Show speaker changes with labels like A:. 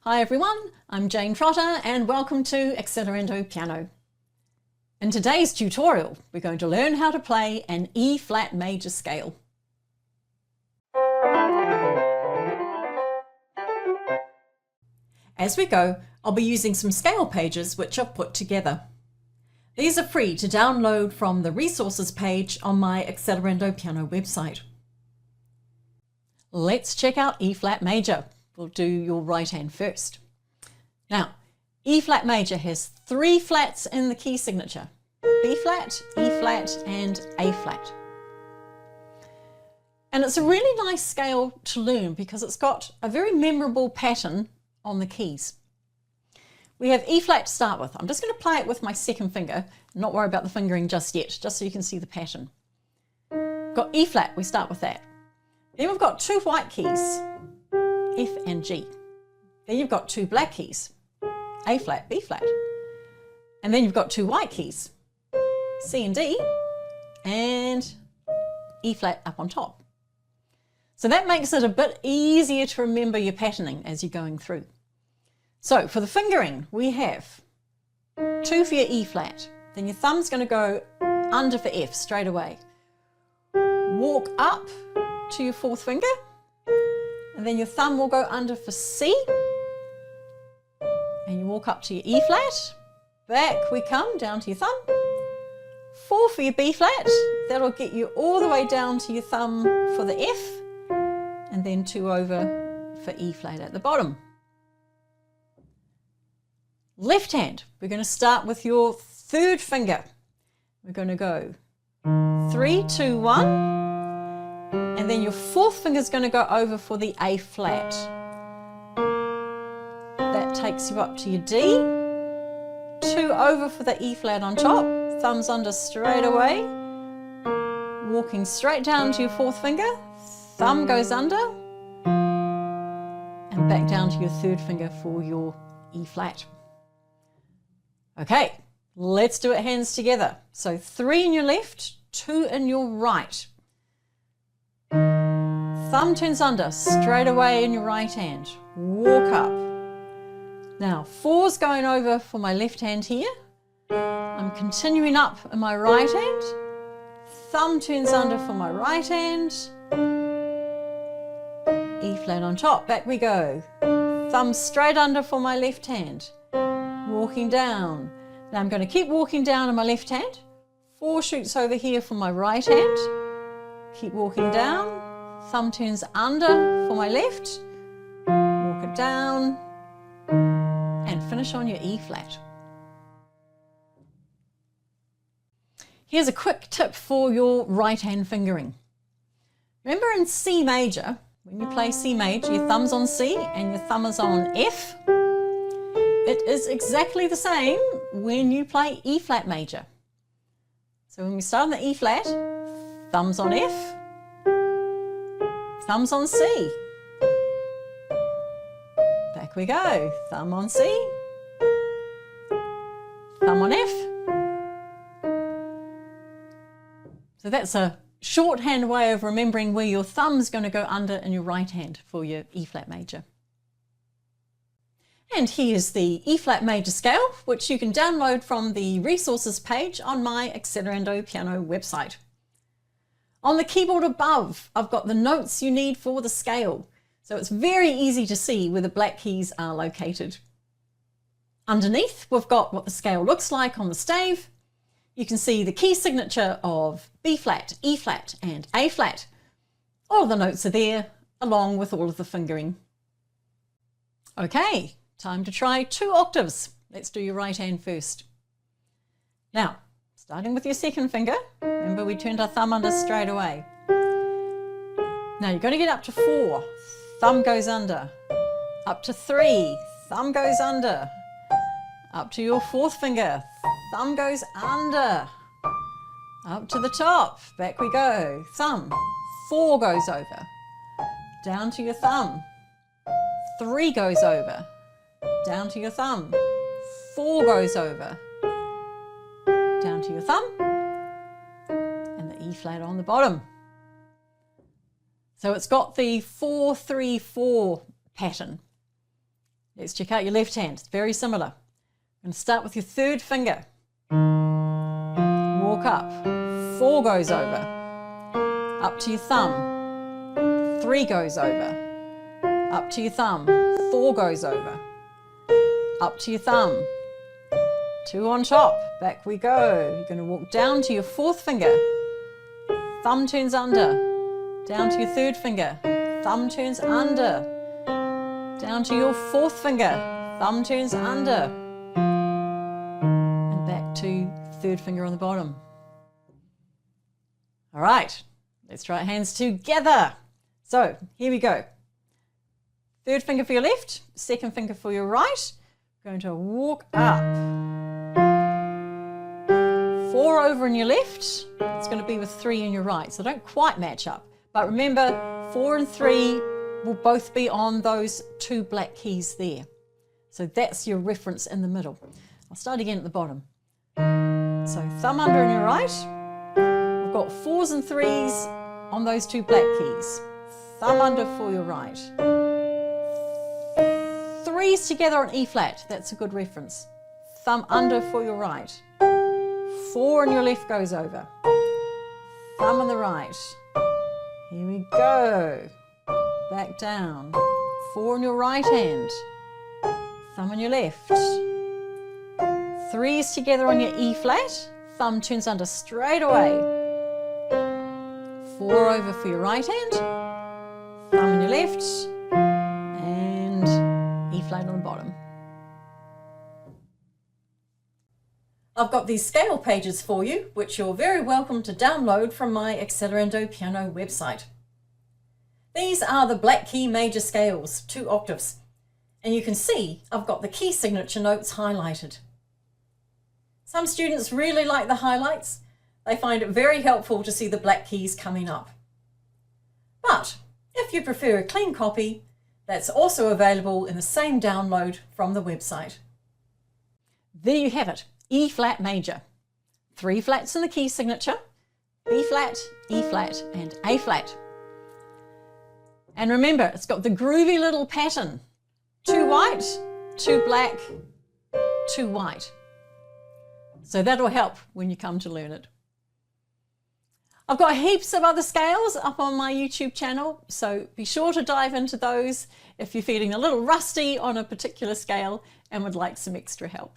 A: Hi everyone, I'm Jane Trotter and welcome to Accelerando Piano. In today's tutorial, we're going to learn how to play an E-flat major scale. As we go, I'll be using some scale pages which I've put together. These are free to download from the resources page on my Accelerando Piano website. Let's check out E-flat major. We'll do your right hand first. Now, E-flat major has three flats in the key signature: B flat, E flat, and A flat. And it's a really nice scale to learn because it's got a very memorable pattern on the keys. We have E flat to start with. I'm just going to play it with my second finger, not worry about the fingering just yet, just so you can see the pattern. Got E flat, we start with that. Then we've got two white keys, F and G. Then you've got two black keys, A flat, B flat. And then you've got two white keys, C and D, and E flat up on top. So that makes it a bit easier to remember your patterning as you're going through. So for the fingering, we have two for your E flat. Then your thumb's going to go under for F straight away. Walk up to your fourth finger, and then your thumb will go under for C, and you walk up to your E flat, back we come down to your thumb, 4 for your B flat, that'll get you all the way down to your thumb for the F, and then 2 over for E flat at the bottom. Left hand, we're going to start with your third finger. We're going to go 3, 2, 1. And then your fourth finger is going to go over for the A flat. That takes you up to your D. 2 over for the E flat on top. Thumbs under straight away. Walking straight down to your fourth finger. Thumb goes under. And back down to your third finger for your E flat. Okay, let's do it hands together. So 3 in your left, 2 in your right. Thumb turns under straight away in your right hand. Walk up. Now 4's going over for my left hand here. I'm continuing up in my right hand. Thumb turns under for my right hand. E flat on top. Back we go. Thumb straight under for my left hand. Walking down. Now I'm going to keep walking down in my left hand. 4 shoots over here for my right hand. Keep walking down. Thumb turns under for my left, walk it down, and finish on your E flat. Here's a quick tip for your right hand fingering. Remember in C major, when you play C major, your thumb's on C and your thumb is on F. It is exactly the same when you play E flat major. So when we start on the E flat, thumb's on F, thumb's on C. Back we go. Thumb on C. Thumb on F. So that's a shorthand way of remembering where your thumb's going to go under in your right hand for your E-flat major. And here's the E-flat major scale, which you can download from the resources page on my Accelerando Piano website. On the keyboard above, I've got the notes you need for the scale, so it's very easy to see where the black keys are located. Underneath, we've got what the scale looks like on the stave. You can see the key signature of B flat, E flat, and A flat. All of the notes are there, along with all of the fingering. Okay, time to try 2 octaves. Let's do your right hand first. Now, starting with your second finger, remember we turned our thumb under straight away. Now you're going to get up to 4, thumb goes under. Up to 3, thumb goes under. Up to your fourth finger, thumb goes under. Up to the top, back we go. Thumb, 4 goes over. Down to your thumb, 3 goes over. Down to your thumb, 4 goes over. Down to your thumb, and the E flat on the bottom. So it's got the 4-3-4 pattern. Let's check out your left hand. It's very similar. I'm going to start with your third finger. Walk up. 4 goes over. Up to your thumb. 3 goes over. Up to your thumb. 4 goes over. Up to your thumb. 2 on top. Back we go. You're going to walk down to your 4th finger. Thumb turns under. Down to your 3rd finger. Thumb turns under. Down to your 4th finger. Thumb turns under. And back to 3rd finger on the bottom. All right. Let's try hands together. So here we go. 3rd finger for your left. 2nd finger for your right. Going to walk up. 4 over in your left. It's going to be with 3 in your right. So don't quite match up. But remember, 4 and 3 will both be on those 2 black keys there. So that's your reference in the middle. I'll start again at the bottom. So thumb under in your right. We've got 4s and 3s on those 2 black keys. Thumb under for your right. 3s together on E flat. That's a good reference. Thumb under for your right. 4 on your left goes over. Thumb on the right. Here we go. Back down. 4 on your right hand. Thumb on your left. 3s together on your E flat. Thumb turns under straight away. 4 over for your right hand. Thumb on your left. And E flat on the bottom. I've got these scale pages for you, which you're very welcome to download from my Accelerando Piano website. These are the black key major scales, 2 octaves, and you can see I've got the key signature notes highlighted. Some students really like the highlights. They find it very helpful to see the black keys coming up. But if you prefer a clean copy, that's also available in the same download from the website. There you have it. E flat major. 3 flats in the key signature, B flat, E flat, and A flat. And remember, it's got the groovy little pattern. 2 white, 2 black, 2 white. So that'll help when you come to learn it. I've got heaps of other scales up on my YouTube channel, so be sure to dive into those if you're feeling a little rusty on a particular scale and would like some extra help.